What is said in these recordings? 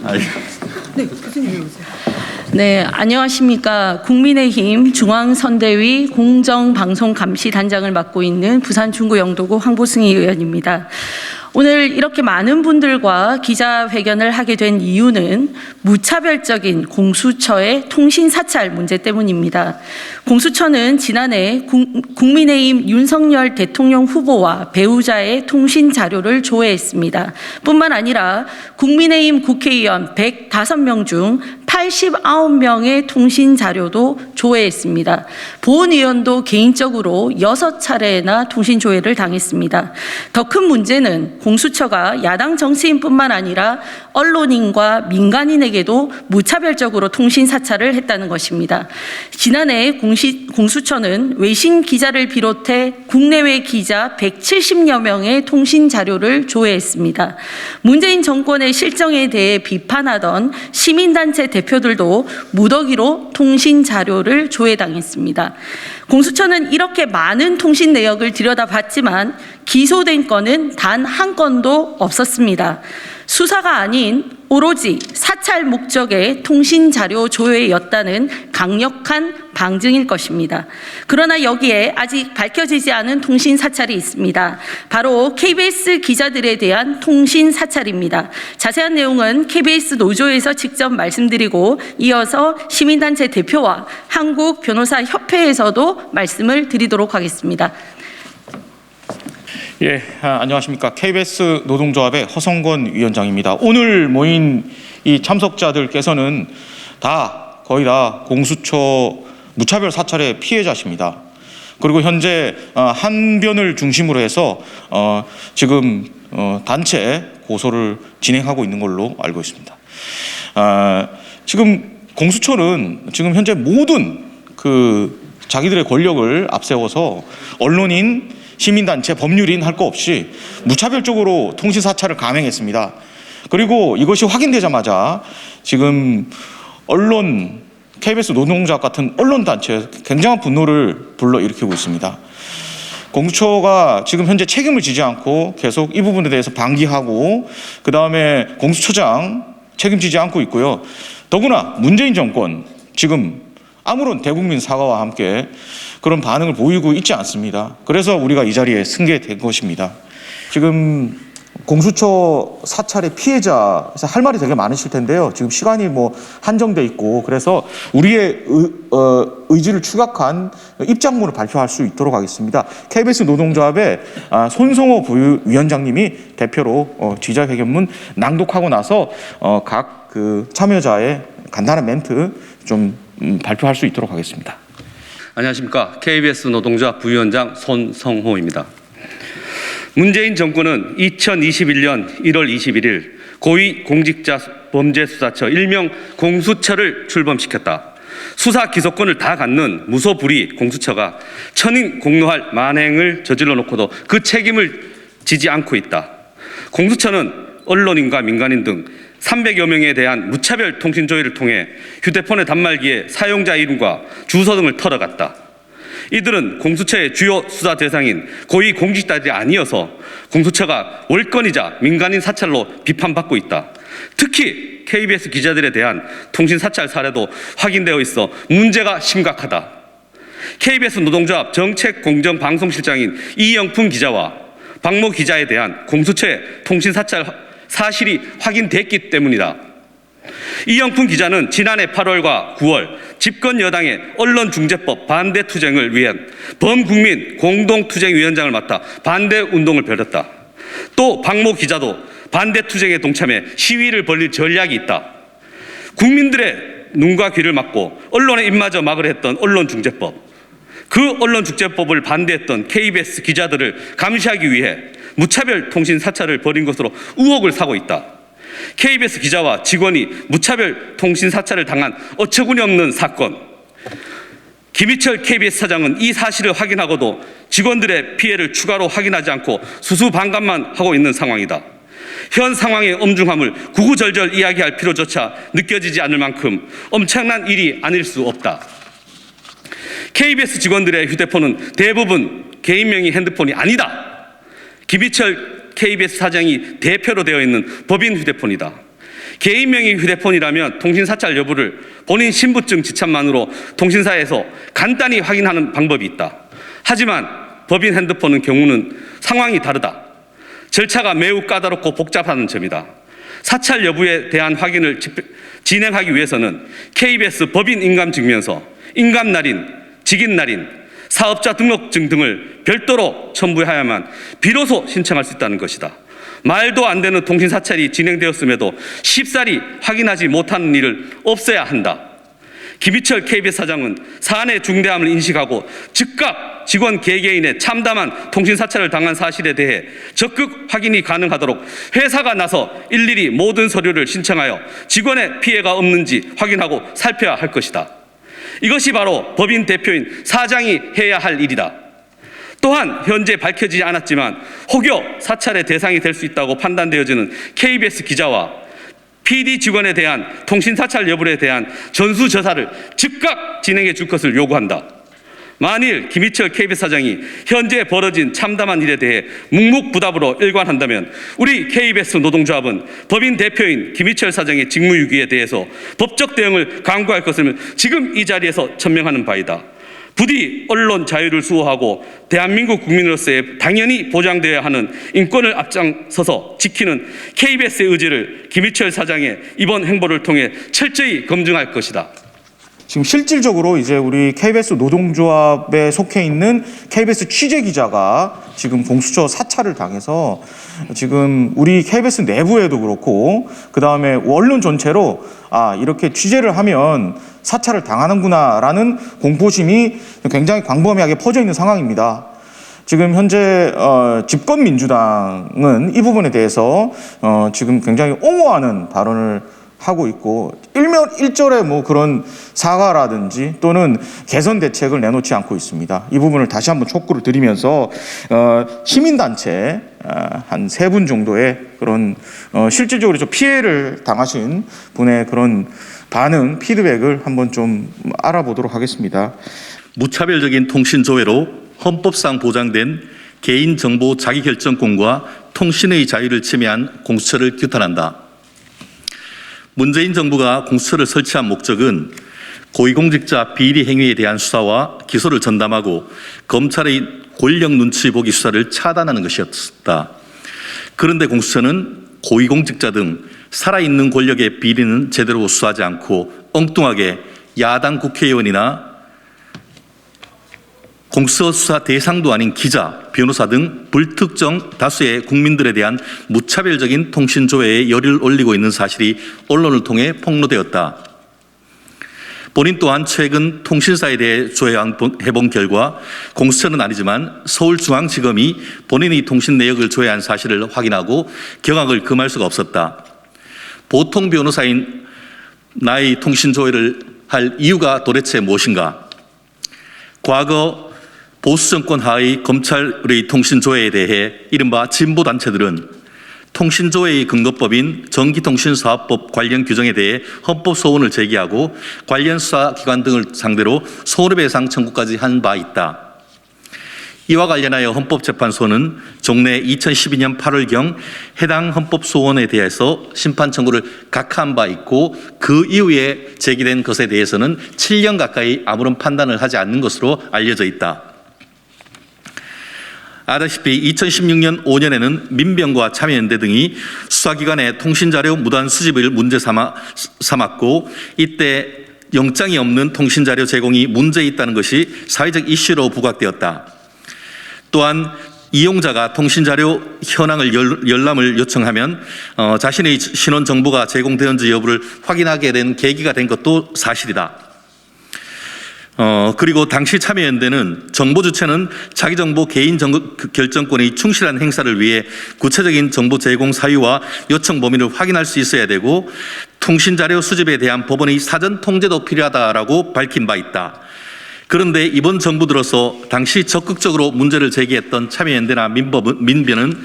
네, 교수님 오세요. 네, 안녕하십니까. 국민의힘 중앙선대위 공정방송감시단장을 맡고 있는 부산 중구영도구 황보승희 의원입니다. 오늘 이렇게 많은 분들과 기자회견을 하게 된 이유는 무차별적인 공수처의 통신사찰 문제 때문입니다. 공수처는 지난해 국민의힘 윤석열 대통령 후보와 배우자의 통신 자료를 조회했습니다. 뿐만 아니라 국민의힘 국회의원 105명 중 89명의 통신 자료도 조회했습니다. 보은 의원도 개인적으로 6차례나 통신 조회를 당했습니다. 더 큰 문제는 공수처가 야당 정치인뿐만 아니라 언론인과 민간인에게도 무차별적으로 통신 사찰을 했다는 것입니다. 지난해 공수처는 외신 기자를 비롯해 국내외 기자 170여 명의 통신 자료를 조회했습니다. 문재인 정권의 실정에 대해 비판하던 시민단체 대표들도 무더기로 통신 자료를 조회당했습니다. 공수처는 이렇게 많은 통신 내역을 들여다봤지만 기소된 건은 단 한 건도 없었습니다. 수사가 아닌 오로지 사찰 목적의 통신 자료 조회였다는 강력한 방증일 것입니다. 그러나 여기에 아직 밝혀지지 않은 통신 사찰이 있습니다. 바로 KBS 기자들에 대한 통신 사찰입니다. 자세한 내용은 KBS 노조에서 직접 말씀드리고 이어서 시민단체 대표와 한국변호사협회에서도 말씀을 드리도록 하겠습니다. 예, 안녕하십니까. KBS 노동조합의 허성건 위원장입니다. 오늘 모인 이 참석자들께서는 거의 다 공수처 무차별 사찰의 피해자십니다. 그리고 현재 한 변을 중심으로 해서 지금 단체 고소를 진행하고 있는 걸로 알고 있습니다. 지금 공수처는 지금 현재 모든 자기들의 권력을 앞세워서 언론인, 시민단체, 법률인 할 거 없이 무차별적으로 통신사찰을 감행했습니다. 그리고 이것이 확인되자마자 지금 언론, KBS 노동조합 같은 언론단체에 굉장한 분노를 불러일으키고 있습니다. 공수처가 지금 현재 책임을 지지 않고 계속 이 부분에 대해서 방기하고 그 다음에 공수처장 책임지지 않고 있고요. 더구나 문재인 정권 지금 아무런 대국민 사과와 함께 그런 반응을 보이고 있지 않습니다. 그래서 우리가 이 자리에 승게 된 것입니다. 지금 공수처 사찰의 피해자 할 말이 되게 많으실 텐데요. 지금 시간이 한정돼 있고 그래서 우리의 의지를 추각한 입장문을 발표할 수 있도록 하겠습니다. KBS 노동조합의 손성호 부위원장님이 대표로 기자회견문 낭독하고 나서 각 참여자의 간단한 멘트 좀 발표할 수 있도록 하겠습니다. 안녕하십니까. KBS 노동조합 부위원장 손성호입니다. 문재인 정권은 2021년 1월 21일 고위공직자범죄수사처 일명 공수처를 출범시켰다. 수사 기소권을 다 갖는 무소불위 공수처가 천인 공노할 만행을 저질러 놓고도 그 책임을 지지 않고 있다. 공수처는 언론인과 민간인 등 300여 명에 대한 무차별 통신 조회를 통해 휴대폰의 단말기에 사용자 이름과 주소 등을 털어갔다. 이들은 공수처의 주요 수사 대상인 고위공직자들이 아니어서 공수처가 월권이자 민간인 사찰로 비판받고 있다. 특히 KBS 기자들에 대한 통신 사찰 사례도 확인되어 있어 문제가 심각하다. KBS 노동조합 정책공정방송실장인 이영풍 기자와 박모 기자에 대한 공수처의 통신 사찰 사실이 확인됐기 때문이다. 이영풍 기자는 지난해 8월과 9월 집권 여당의 언론중재법 반대 투쟁을 위한 범국민 공동투쟁위원장을 맡아 반대 운동을 벌였다. 또 박모 기자도 반대 투쟁에 동참해 시위를 벌릴 전략이 있다. 국민들의 눈과 귀를 막고 언론의 입마저 막으려 했던 언론중재법, 그 언론중재법을 반대했던 KBS 기자들을 감시하기 위해 무차별 통신 사찰을 벌인 것으로 의혹을 사고 있다. KBS 기자와 직원이 무차별 통신 사찰을 당한 어처구니 없는 사건. 김희철 KBS 사장은 이 사실을 확인하고도 직원들의 피해를 추가로 확인하지 않고 수수방관만 하고 있는 상황이다. 현 상황의 엄중함을 구구절절 이야기할 필요조차 느껴지지 않을 만큼 엄청난 일이 아닐 수 없다. KBS 직원들의 휴대폰은 대부분 개인 명의 핸드폰이 아니다. 김희철 KBS 사장이 대표로 되어 있는 법인 휴대폰이다. 개인 명의 휴대폰이라면 통신 사찰 여부를 본인 신분증 지참만으로 통신사에서 간단히 확인하는 방법이 있다. 하지만 법인 핸드폰은 경우는 상황이 다르다. 절차가 매우 까다롭고 복잡한 점이다. 사찰 여부에 대한 확인을 진행하기 위해서는 KBS 법인 인감증명서, 인감날인, 직인날인, 사업자 등록증 등을 별도로 첨부해야만 비로소 신청할 수 있다는 것이다. 말도 안 되는 통신 사찰이 진행되었음에도 쉽사리 확인하지 못하는 일을 없애야 한다. 김희철 KBS 사장은 사안의 중대함을 인식하고 즉각 직원 개개인의 참담한 통신 사찰을 당한 사실에 대해 적극 확인이 가능하도록 회사가 나서 일일이 모든 서류를 신청하여 직원의 피해가 없는지 확인하고 살펴야 할 것이다. 이것이 바로 법인 대표인 사장이 해야 할 일이다. 또한 현재 밝혀지지 않았지만 혹여 사찰의 대상이 될 수 있다고 판단되어지는 KBS 기자와 PD 직원에 대한 통신 사찰 여부에 대한 전수조사를 즉각 진행해 줄 것을 요구한다. 만일 김희철 KBS 사장이 현재 벌어진 참담한 일에 대해 묵묵부답으로 일관한다면 우리 KBS 노동조합은 법인 대표인 김희철 사장의 직무유기에 대해서 법적 대응을 강구할 것을 지금 이 자리에서 천명하는 바이다. 부디 언론 자유를 수호하고 대한민국 국민으로서의 당연히 보장되어야 하는 인권을 앞장서서 지키는 KBS의 의지를 김희철 사장의 이번 행보를 통해 철저히 검증할 것이다. 지금 실질적으로 이제 우리 KBS 노동조합에 속해 있는 KBS 취재기자가 지금 공수처 사찰을 당해서 지금 우리 KBS 내부에도 그렇고 그 다음에 언론 전체로 이렇게 취재를 하면 사찰을 당하는구나라는 공포심이 굉장히 광범위하게 퍼져 있는 상황입니다. 지금 현재 집권민주당은 이 부분에 대해서 지금 굉장히 옹호하는 발언을 하고 있고 일절의 뭐 그런 사과라든지 또는 개선 대책을 내놓지 않고 있습니다. 이 부분을 다시 한번 촉구를 드리면서 시민단체 한 3분 정도의 그런 실질적으로 좀 피해를 당하신 분의 그런 반응, 피드백을 한번 좀 알아보도록 하겠습니다. 무차별적인 통신 조회로 헌법상 보장된 개인정보 자기결정권과 통신의 자유를 침해한 공수처를 규탄한다. 문재인 정부가 공수처를 설치한 목적은 고위공직자 비리 행위에 대한 수사와 기소를 전담하고 검찰의 권력 눈치 보기 수사를 차단하는 것이었다. 그런데 공수처는 고위공직자 등 살아있는 권력의 비리는 제대로 수사하지 않고 엉뚱하게 야당 국회의원이나 공수처 수사 대상도 아닌 기자, 변호사 등 불특정 다수의 국민들에 대한 무차별적인 통신 조회에 열을 올리고 있는 사실이 언론을 통해 폭로되었다. 본인 또한 최근 통신사에 대해 조회해본 결과 공수처는 아니지만 서울중앙지검이 본인이 통신 내역을 조회한 사실을 확인하고 경악을 금할 수가 없었다. 보통 변호사인 나의 통신 조회를 할 이유가 도대체 무엇인가? 과거 보수정권 하의 검찰의 통신조회에 대해 이른바 진보단체들은 통신조회의 근거법인 전기통신사업법 관련 규정에 대해 헌법소원을 제기하고 관련 수사기관 등을 상대로 손해배상 청구까지 한 바 있다. 이와 관련하여 헌법재판소는 종래 2012년 8월경 해당 헌법소원에 대해서 심판 청구를 각하한 바 있고 그 이후에 제기된 것에 대해서는 7년 가까이 아무런 판단을 하지 않는 것으로 알려져 있다. 아다시피 2016년 5년에는 민병과 참여연대 등이 수사기관의 통신자료 무단 수집을 문제 삼았고 이때 영장이 없는 통신자료 제공이 문제 있다는 것이 사회적 이슈로 부각되었다. 또한 이용자가 통신자료 현황을 열람을 요청하면 자신의 신원 정보가 제공되었는지 여부를 확인하게 된 계기가 된 것도 사실이다. 그리고 당시 참여연대는 정보 주체는 자기 정보 개인 결정권의 충실한 행사를 위해 구체적인 정보 제공 사유와 요청 범위를 확인할 수 있어야 되고 통신자료 수집에 대한 법원의 사전 통제도 필요하다라고 밝힌 바 있다. 그런데 이번 정부 들어서 당시 적극적으로 문제를 제기했던 참여연대나 민변은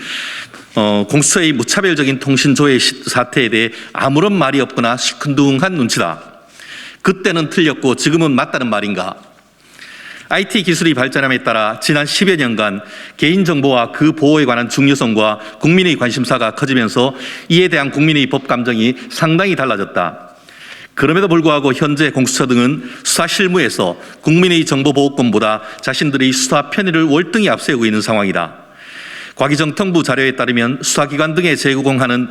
공수처의 무차별적인 통신조회 사태에 대해 아무런 말이 없거나 시큰둥한 눈치다. 그때는 틀렸고 지금은 맞다는 말인가? IT 기술이 발전함에 따라 지난 10여 년간 개인정보와 그 보호에 관한 중요성과 국민의 관심사가 커지면서 이에 대한 국민의 법 감정이 상당히 달라졌다. 그럼에도 불구하고 현재 공수처 등은 수사 실무에서 국민의 정보보호권보다 자신들의 수사 편의를 월등히 앞세우고 있는 상황이다. 과기정통부 자료에 따르면 수사기관 등에 제공하는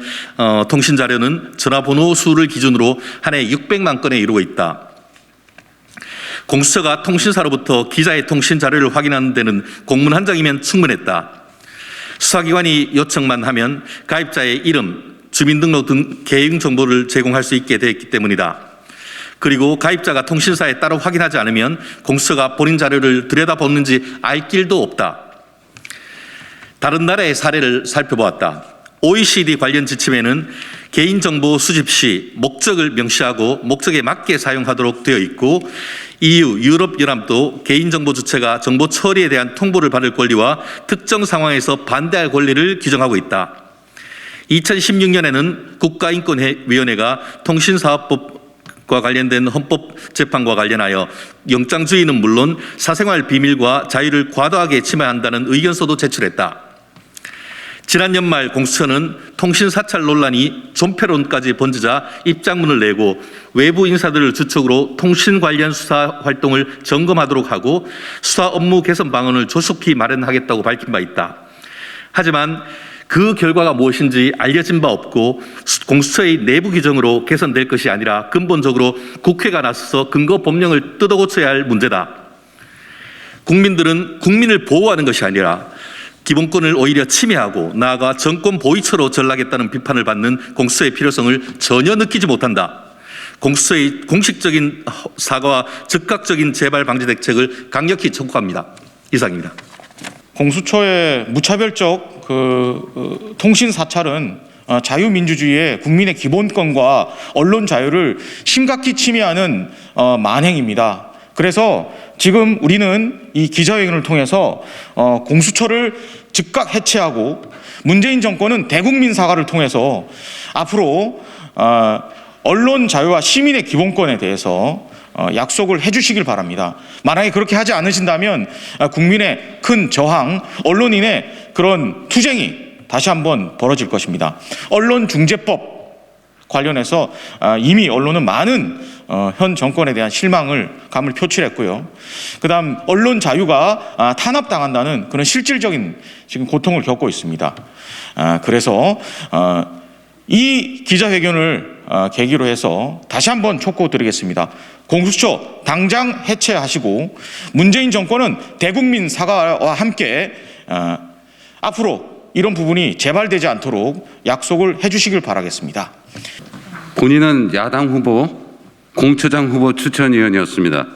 통신자료는 전화번호 수를 기준으로 한 해 600만 건에 이르고 있다. 공수처가 통신사로부터 기자의 통신 자료를 확인하는 데는 공문 한 장이면 충분했다. 수사기관이 요청만 하면 가입자의 이름, 주민등록 등 개인 정보를 제공할 수 있게 되었기 때문이다. 그리고 가입자가 통신사에 따로 확인하지 않으면 공수처가 본인 자료를 들여다보는지 알 길도 없다. 다른 나라의 사례를 살펴보았다. OECD 관련 지침에는 개인정보 수집 시 목적을 명시하고 목적에 맞게 사용하도록 되어 있고 EU, 유럽연합도 개인정보 주체가 정보 처리에 대한 통보를 받을 권리와 특정 상황에서 반대할 권리를 규정하고 있다. 2016년에는 국가인권위원회가 통신사업법과 관련된 헌법재판과 관련하여 영장주의는 물론 사생활 비밀과 자유를 과도하게 침해한다는 의견서도 제출했다. 지난 연말 공수처는 통신사찰 논란이 존폐론까지 번지자 입장문을 내고 외부 인사들을 주축으로 통신 관련 수사 활동을 점검하도록 하고 수사 업무 개선 방안을 조속히 마련하겠다고 밝힌 바 있다. 하지만 그 결과가 무엇인지 알려진 바 없고 공수처의 내부 규정으로 개선될 것이 아니라 근본적으로 국회가 나서서 근거 법령을 뜯어고쳐야 할 문제다. 국민들은 국민을 보호하는 것이 아니라 기본권을 오히려 침해하고 나아가 정권 보위처로 전락했다는 비판을 받는 공수처의 필요성을 전혀 느끼지 못한다. 공수처의 공식적인 사과와 즉각적인 재발 방지 대책을 강력히 촉구합니다. 이상입니다. 공수처의 무차별적 통신 사찰은 자유민주주의의 국민의 기본권과 언론 자유를 심각히 침해하는 만행입니다. 그래서 지금 우리는 이 기자회견을 통해서 공수처를 즉각 해체하고 문재인 정권은 대국민 사과를 통해서 앞으로 언론 자유와 시민의 기본권에 대해서 약속을 해주시길 바랍니다. 만약에 그렇게 하지 않으신다면 국민의 큰 저항, 언론인의 그런 투쟁이 다시 한번 벌어질 것입니다. 언론중재법 관련해서 이미 언론은 많은 현 정권에 대한 감을 표출했고요. 그다음 언론 자유가 탄압당한다는 그런 실질적인 지금 고통을 겪고 있습니다. 그래서 이 기자회견을 계기로 해서 다시 한번 촉구드리겠습니다. 공수처 당장 해체하시고 문재인 정권은 대국민 사과와 함께 앞으로 이런 부분이 재발되지 않도록 약속을 해주시길 바라겠습니다. 본인은 야당 후보, 공처장 후보 추천위원이었습니다.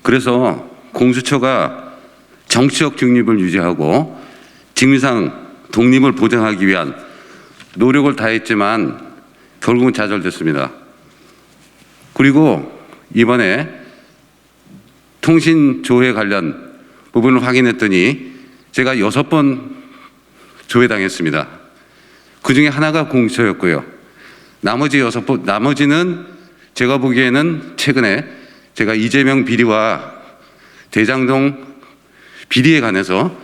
그래서 공수처가 정치적 중립을 유지하고 직무상 독립을 보장하기 위한 노력을 다했지만 결국은 좌절됐습니다. 그리고 이번에 통신조회 관련 부분을 확인했더니 제가 6번 조회당했습니다. 그중에 하나가 공수처였고요. 나머지는 제가 보기에는 최근에 제가 이재명 비리와 대장동 비리에 관해서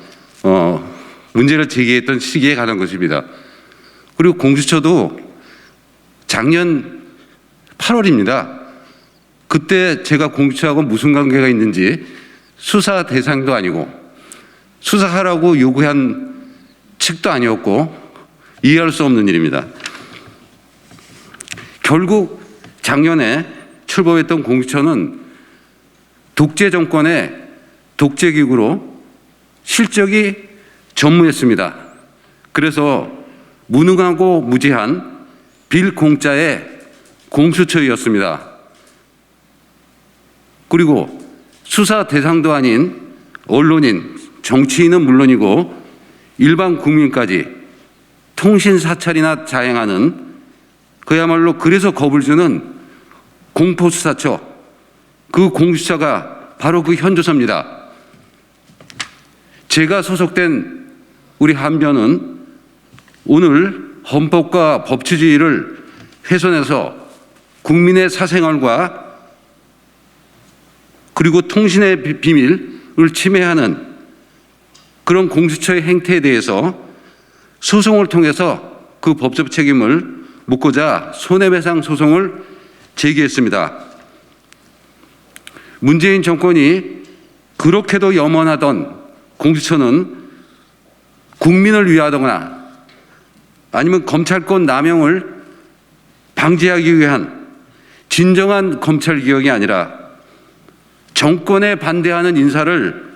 문제를 제기했던 시기에 관한 것입니다. 그리고 공수처도 작년 8월입니다. 그때 제가 공수처하고 무슨 관계가 있는지 수사 대상도 아니고 수사하라고 요구한 측도 아니었고 이해할 수 없는 일입니다. 결국 작년에 출범했던 공수처는 독재 정권의 독재기구로 실적이 전무했습니다. 그래서 무능하고 무지한 빌공짜의 공수처였습니다. 그리고 수사 대상도 아닌 언론인, 정치인은 물론이고 일반 국민까지 통신 사찰이나 자행하는 그야말로 그래서 겁을 주는 공포수사처, 그 공수처가 바로 그 현조사입니다. 제가 소속된 우리 한변은 오늘 헌법과 법치주의를 훼손해서 국민의 사생활과 그리고 통신의 비밀을 침해하는 그런 공수처의 행태에 대해서 소송을 통해서 그 법적 책임을 묻고자 손해배상 소송을 제기했습니다. 문재인 정권이 그렇게도 염원하던 공수처는 국민을 위하거나 아니면 검찰권 남용을 방지하기 위한 진정한 검찰개혁이 아니라 정권에 반대하는 인사를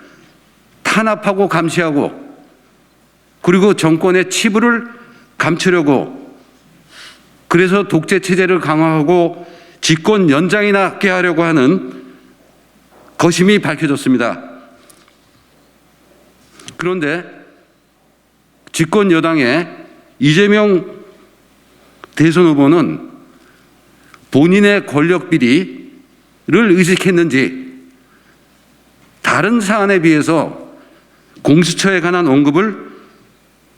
탄압하고 감시하고 그리고 정권의 치부를 감추려고 그래서 독재 체제를 강화하고 집권 연장이 나게 하려고 하는 것임이 밝혀졌습니다. 그런데 집권 여당의 이재명 대선 후보는 본인의 권력 비리를 의식했는지 다른 사안에 비해서 공수처에 관한 언급을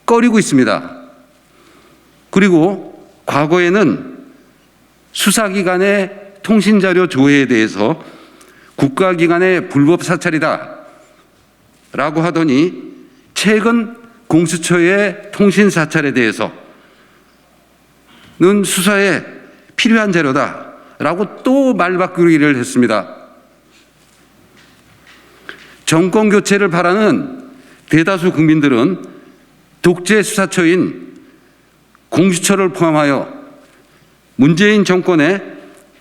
꺼리고 있습니다. 그리고 과거에는 수사기관의 통신자료 조회에 대해서 국가기관의 불법 사찰이다 라고 하더니 최근 공수처의 통신 사찰에 대해서는 수사에 필요한 자료다 라고 또 말바꾸기를 했습니다. 정권 교체를 바라는 대다수 국민들은 독재 수사처인 공수처를 포함하여 문재인 정권의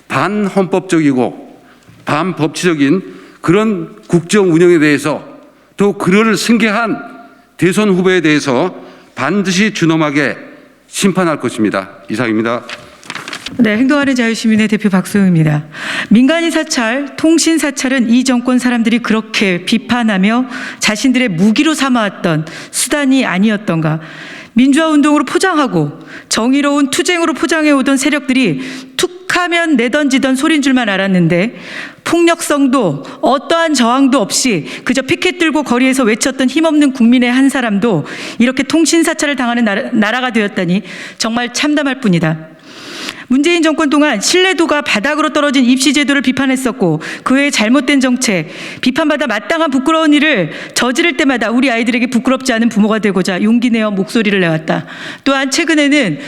반헌법적이고 반법치적인 그런 국정 운영에 대해서 또 그를 승계한 대선 후보에 대해서 반드시 준엄하게 심판할 것입니다. 이상입니다. 네, 행동하는 자유시민의 대표 박소영입니다. 민간인 사찰, 통신 사찰은 이 정권 사람들이 그렇게 비판하며 자신들의 무기로 삼아왔던 수단이 아니었던가. 민주화 운동으로 포장하고 정의로운 투쟁으로 포장해오던 세력들이 툭하면 내던지던 소린 줄만 알았는데 폭력성도 어떠한 저항도 없이 그저 피켓 들고 거리에서 외쳤던 힘없는 국민의 한 사람도 이렇게 통신 사찰을 당하는 나라가 되었다니 정말 참담할 뿐이다. 문재인 정권 동안 신뢰도가 바닥으로 떨어진 입시제도를 비판했었고 그 외에 잘못된 정책, 비판받아 마땅한 부끄러운 일을 저지를 때마다 우리 아이들에게 부끄럽지 않은 부모가 되고자 용기 내어 목소리를 내왔다. 또한 최근에는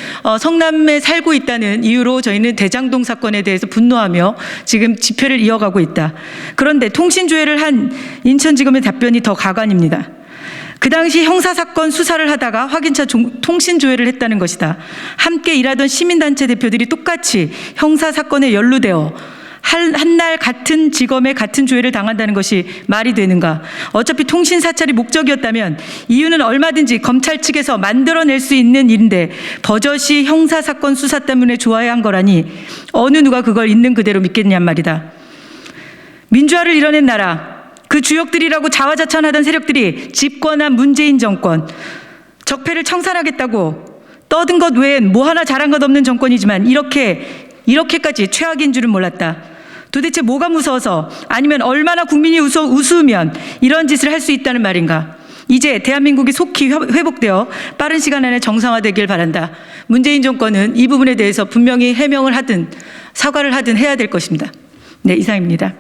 성남에 살고 있다는 이유로 저희는 대장동 사건에 대해서 분노하며 지금 집회를 이어가고 있다. 그런데 통신조회를 한 인천지검의 답변이 더 가관입니다. 그 당시 형사사건 수사를 하다가 확인차 통신조회를 했다는 것이다. 함께 일하던 시민단체 대표들이 똑같이 형사사건에 연루되어 한날 같은 지검에 같은 조회를 당한다는 것이 말이 되는가. 어차피 통신사찰이 목적이었다면 이유는 얼마든지 검찰 측에서 만들어낼 수 있는 일인데 버젓이 형사사건 수사 때문에 좋아야 한 거라니 어느 누가 그걸 있는 그대로 믿겠냔 말이다. 민주화를 이뤄낸 나라, 그 주역들이라고 자화자찬하던 세력들이 집권한 문재인 정권, 적폐를 청산하겠다고 떠든 것 외엔 뭐 하나 잘한 것 없는 정권이지만 이렇게까지 최악인 줄은 몰랐다. 도대체 뭐가 무서워서 아니면 얼마나 국민이 우스우면 이런 짓을 할 수 있다는 말인가. 이제 대한민국이 속히 회복되어 빠른 시간 안에 정상화되길 바란다. 문재인 정권은 이 부분에 대해서 분명히 해명을 하든 사과를 하든 해야 될 것입니다. 네, 이상입니다.